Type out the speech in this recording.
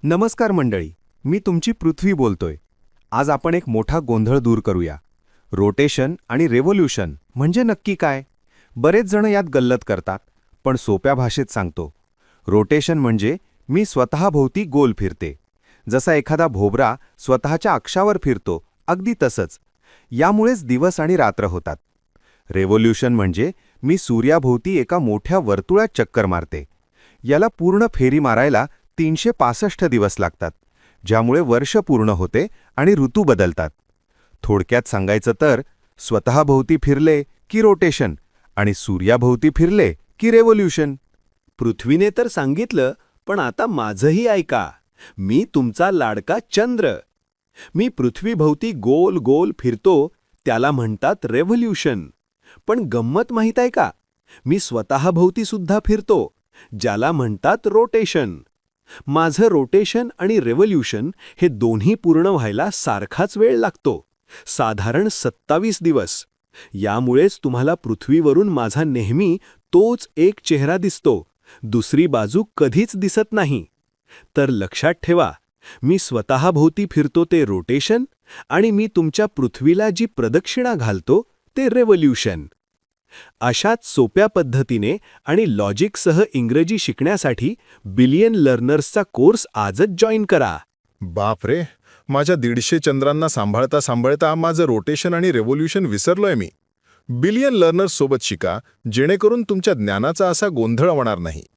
नमस्कार मंडळी, मी तुमची पृथ्वी बोलतोय. आज आपण एक मोठा गोंधळ दूर करूया. रोटेशन आणि रेव्होल्यूशन म्हणजे नक्की काय? बरेच जण यात गल्लत करतात, पण सोप्या भाषेत सांगतो. रोटेशन म्हणजे मी स्वतःभोवती गोल फिरते. जसा एखादा भोवरा स्वतःच्या अक्षावर फिरतो, अगदी तसंच. यामुळेच दिवस आणि रात्र होतात. रेव्होल्यूशन म्हणजे मी सूर्याभोवती एका मोठ्या वर्तुळात चक्कर मारते. याला पूर्ण फेरी मारायला 365 दिवस लागतात, ज्यामुळे वर्ष पूर्ण होते आणि ऋतू बदलतात. थोडक्यात सांगायचं तर स्वतःभोवती फिरले की रोटेशन आणि सूर्याभोवती फिरले की रेव्होल्यूशन. पृथ्वीने तर सांगितलं, पण आता माझंही ऐका. मी तुमचा लाडका चंद्र. मी पृथ्वीभोवती गोल गोल फिरतो, त्याला म्हणतात रेव्होल्यूशन. पण गंमत माहीत आहे का? मी स्वतःभोवती सुद्धा फिरतो, ज्याला म्हणतात रोटेशन. माझं रोटेशन आणि रेव्होल्यूशन हे दोन्ही पूर्ण व्हायला सारखाच वेळ लागतो, साधारण 27 दिवस. यामुळेच तुम्हाला पृथ्वीवरून माझा नेहमी तोच एक चेहरा दिसतो, दुसरी बाजू कधीच दिसत नाही. तर लक्षात ठेवा, मी स्वतःभोवती फिरतो ते रोटेशन आणि मी तुमच्या पृथ्वीला जी प्रदक्षिणा घालतो ते रेव्होल्यूशन. अशाच सोप्या पद्धतीने आणि लॉजिकसह इंग्रजी शिकण्यासाठी बिलियन लर्नर्सचा कोर्स आजच जॉईन करा. बापरे, माझ्या 150 चंद्रांना सांभाळता सांभाळता माझं रोटेशन आणि रेव्होल्यूशन विसरलोय मी. बिलियन लर्नर्स सोबत शिका, जेणेकरून तुमच्या ज्ञानाचा असा गोंधळ होणार नाही.